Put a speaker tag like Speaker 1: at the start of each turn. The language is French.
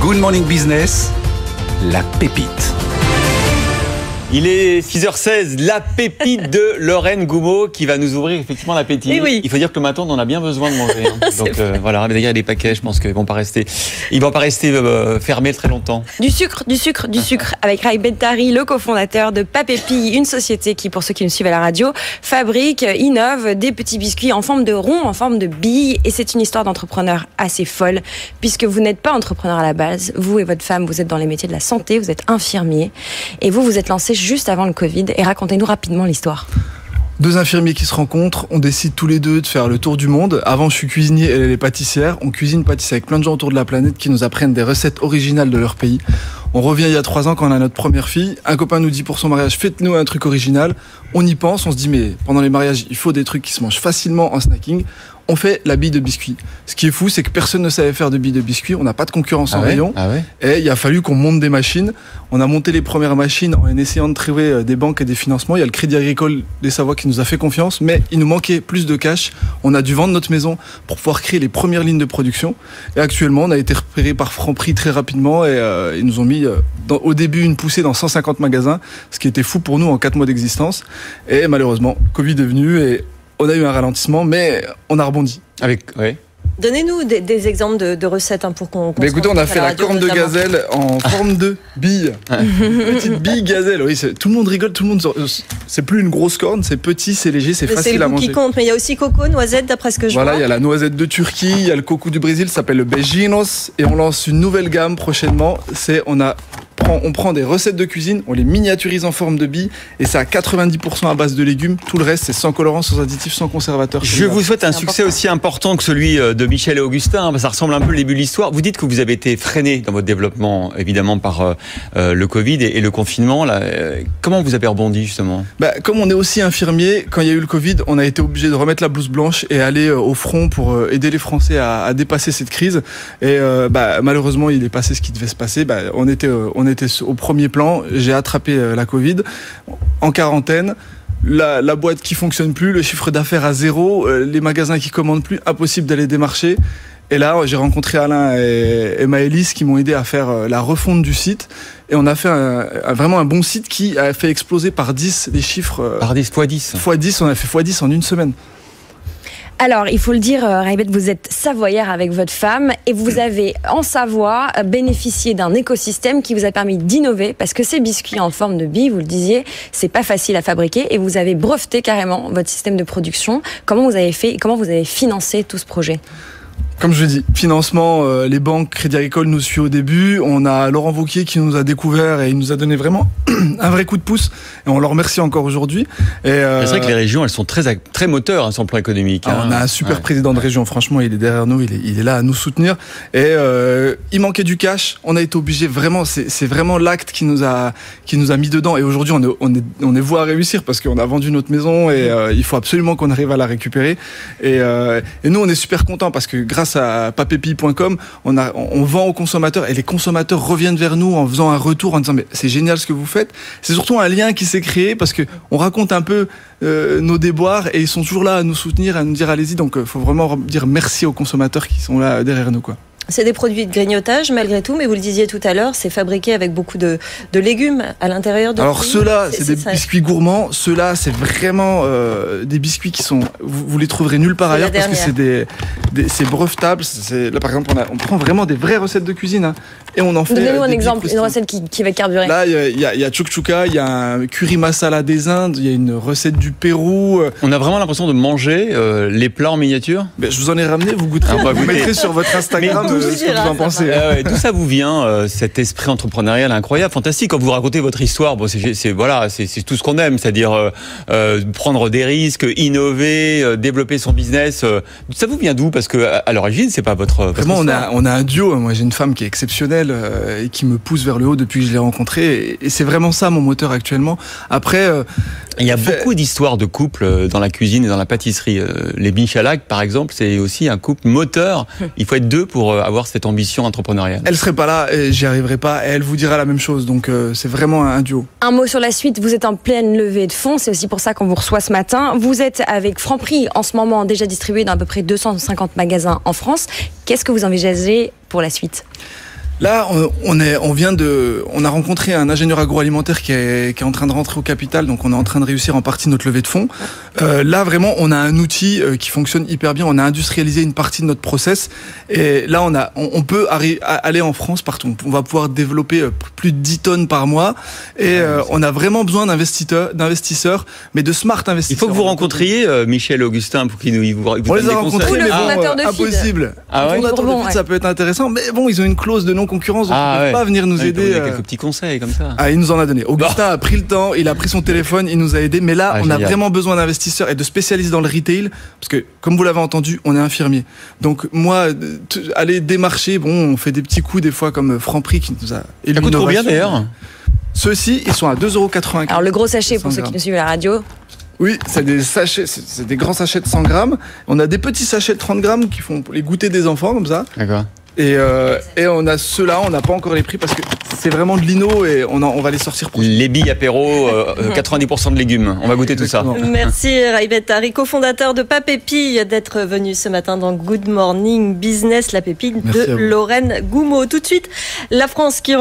Speaker 1: Good Morning Business, la pépite.
Speaker 2: Il est 6h16, la pépite de Lorraine Goumeau qui va nous ouvrir effectivement l'appétit.
Speaker 3: Oui.
Speaker 2: Il faut dire que le matin, on en a bien besoin de manger. Donc voilà, d'ailleurs les paquets, je pense qu'ils vont pas rester fermés très longtemps.
Speaker 3: Du sucre avec Ray Bentari, le cofondateur de Papépi, une société qui, pour ceux qui nous suivent à la radio, fabrique, innove des petits biscuits en forme de rond, en forme de billes. Et c'est une histoire d'entrepreneur assez folle, puisque vous n'êtes pas entrepreneur à la base. Vous et votre femme, vous êtes dans les métiers de la santé, vous êtes infirmier. Et vous vous êtes lancé juste avant le Covid. Et racontez-nous rapidement l'histoire.
Speaker 4: Deux infirmiers qui se rencontrent, on décide tous les deux de faire le tour du monde. Avant, je suis cuisinier, elle est pâtissière. On cuisine pâtisserie avec plein de gens autour de la planète qui nous apprennent des recettes originales de leur pays. On revient il y a 3 ans quand on a notre première fille. Un copain nous dit pour son mariage, faites-nous un truc original. On y pense, on se dit mais pendant les mariages, il faut des trucs qui se mangent facilement en snacking. On fait la bille de biscuit. Ce qui est fou, c'est que personne ne savait faire de bille de biscuit. On n'a pas de concurrence en rayon. Et il a fallu qu'on monte des machines. On a monté les premières machines en essayant de trouver des banques et des financements. Il y a le Crédit Agricole des Savoies qui nous a fait confiance, mais il nous manquait plus de cash. On a dû vendre notre maison pour pouvoir créer les premières lignes de production. Et actuellement, on a été repéré par Franprix très rapidement et ils nous ont mis au début une poussée dans 150 magasins, ce qui était fou pour nous en 4 mois d'existence. Et malheureusement, Covid est venu et on a eu un ralentissement, mais on a rebondi.
Speaker 3: Donnez-nous des exemples de recettes pour qu'on
Speaker 4: écoutez, on a fait la corne de gazelle en forme de bille. Petite bille gazelle. Oui, tout le monde rigole, c'est plus une grosse corne, c'est petit, c'est léger, c'est facile à manger.
Speaker 3: C'est le goût qui compte, mais il y a aussi coco, noisette, d'après ce que je vois.
Speaker 4: Voilà, il y a la noisette de Turquie, il y a le coco du Brésil, ça s'appelle le Beijinhos, et on lance une nouvelle gamme prochainement. On prend des recettes de cuisine, on les miniaturise en forme de billes et c'est à 90% à base de légumes. Tout le reste, c'est sans colorant, sans additifs, sans conservateur.
Speaker 2: Je vous souhaite un succès aussi important que celui de Michel et Augustin. Ça ressemble un peu au début de l'histoire. Vous dites que vous avez été freiné dans votre développement, évidemment, par le Covid et le confinement. Comment vous avez rebondi, justement ?
Speaker 4: Comme on est aussi infirmier, quand il y a eu le Covid, on a été obligé de remettre la blouse blanche et aller au front pour aider les Français à dépasser cette crise. Et malheureusement, il est passé ce qui devait se passer. On était au premier plan, j'ai attrapé la Covid en quarantaine, la boîte qui fonctionne plus, le chiffre d'affaires à 0, les magasins qui commandent plus, impossible d'aller démarcher. Et là, j'ai rencontré Alain et Maëlys qui m'ont aidé à faire la refonte du site. Et on a fait vraiment un bon site qui a fait exploser par 10 les chiffres.
Speaker 2: Par 10, x10
Speaker 4: x10, on a fait x10 en une semaine.
Speaker 3: Alors, il faut le dire, Raybet, vous êtes savoyard avec votre femme et vous avez, en Savoie, bénéficié d'un écosystème qui vous a permis d'innover parce que ces biscuits en forme de bille, vous le disiez, c'est pas facile à fabriquer et vous avez breveté carrément votre système de production. Comment vous avez fait et comment vous avez financé tout ce projet ?
Speaker 4: Comme je dis, financement, les banques, Crédit Agricole nous suit au début. On a Laurent Wauquiez qui nous a découvert et il nous a donné vraiment un vrai coup de pouce. Et on le remercie encore aujourd'hui.
Speaker 2: C'est vrai que les régions, elles sont très moteurs sur le plan économique.
Speaker 4: On a un super président de région, franchement, il est derrière nous, il est là à nous soutenir. Et il manquait du cash. On a été obligé vraiment, c'est vraiment l'acte qui nous a mis dedans. Et aujourd'hui, on est voué à réussir parce qu'on a vendu notre maison et il faut absolument qu'on arrive à la récupérer. Et nous, on est super contents parce que grâce à papépi.com, on vend aux consommateurs et les consommateurs reviennent vers nous en faisant un retour en disant mais c'est génial ce que vous faites. C'est surtout un lien qui s'est créé parce que on raconte un peu nos déboires et ils sont toujours là à nous soutenir, à nous dire allez-y. Donc il faut vraiment dire merci aux consommateurs qui sont là derrière nous, quoi.
Speaker 3: C'est des produits de grignotage malgré tout, mais vous le disiez tout à l'heure, c'est fabriqué avec beaucoup de légumes à l'intérieur de.
Speaker 4: Alors ceux-là, c'est des biscuits gourmands. Ceux-là, c'est vraiment des biscuits qui sont. Vous les trouverez nulle part ailleurs parce que c'est brevetables. Là, par exemple, on prend vraiment des vraies recettes de cuisine et on en fait.
Speaker 3: Donnez-nous un exemple, une recette qui va carburer.
Speaker 4: Là, il y a chouchouka, il y a un curry masala des Indes, il y a une recette du Pérou.
Speaker 2: On a vraiment l'impression de manger les plats en miniature.
Speaker 4: Je vous en ai ramené, vous goûterez. Vous mettrez sur votre Instagram. Ce que vous en pensez.
Speaker 2: D'où ça vous vient, cet esprit entrepreneurial incroyable, fantastique. Quand vous racontez votre histoire, c'est tout ce qu'on aime, c'est-à-dire prendre des risques, innover, développer son business. Ça vous vient d'où ? Parce que à l'origine, c'est pas votre.
Speaker 4: Vraiment, on a un duo. Moi, j'ai une femme qui est exceptionnelle et qui me pousse vers le haut depuis que je l'ai rencontrée. Et c'est vraiment ça mon moteur actuellement. Après,
Speaker 2: il y a beaucoup d'histoires de couples dans la cuisine et dans la pâtisserie. Les Michalak, par exemple, c'est aussi un couple moteur. Il faut être deux pour avoir cette ambition entrepreneuriale.
Speaker 4: Elle serait pas là et j'y arriverai pas et elle vous dira la même chose, donc c'est vraiment un duo.
Speaker 3: Un mot sur la suite, vous êtes en pleine levée de fonds, c'est aussi pour ça qu'on vous reçoit ce matin. Vous êtes avec Franprix en ce moment déjà distribué dans à peu près 250 magasins en France. Qu'est-ce que vous envisagez pour la suite ?
Speaker 4: Là, on a rencontré un ingénieur agroalimentaire qui est en train de rentrer au capital, donc on est en train de réussir en partie notre levée de fonds. Là, vraiment, on a un outil qui fonctionne hyper bien. On a industrialisé une partie de notre process, et là, on peut aller en France partout. On va pouvoir développer plus de 10 tonnes par mois, et on a vraiment besoin d'investisseurs, mais de smart investisseurs.
Speaker 2: Il faut que vous rencontriez Michel et Augustin pour qu'ils vous
Speaker 4: on les a rencontrés, mais bon, impossible.
Speaker 3: Ah ouais,
Speaker 4: le fondateur de Feed, ça peut être intéressant, mais bon, ils ont une clause de non-concurrence, donc ils ne peuvent pas venir nous aider.
Speaker 2: Il a quelques petits conseils comme ça.
Speaker 4: Il nous en a donné. Augustin a pris le temps, il a pris son téléphone, il nous a aidés. Mais là, on a vraiment besoin d'investisseurs et de spécialistes dans le retail, parce que, comme vous l'avez entendu, on est infirmier. Donc moi, aller démarcher, on fait des petits coups des fois comme Franprix qui nous a élu.
Speaker 2: Ça coûte combien d'ailleurs?
Speaker 4: Ceux-ci, ils sont à 2,95 €.
Speaker 3: Alors le gros sachet pour ceux qui nous suivent à la radio.
Speaker 4: Oui, c'est des sachets, c'est des grands sachets de 100 grammes. On a des petits sachets de 30 grammes qui font les goûter des enfants comme ça.
Speaker 2: D'accord.
Speaker 4: Et on a ceux-là, on n'a pas encore les prix parce que c'est vraiment de l'ino et on va les sortir prochainement.
Speaker 2: Les billes apéro, 90% de légumes. On va goûter tout ça.
Speaker 5: Merci Ray Bettari, cofondateur de Papépille, d'être venu ce matin dans Good Morning Business, la pépite de Lorraine Goumeau. Tout de suite, la France qui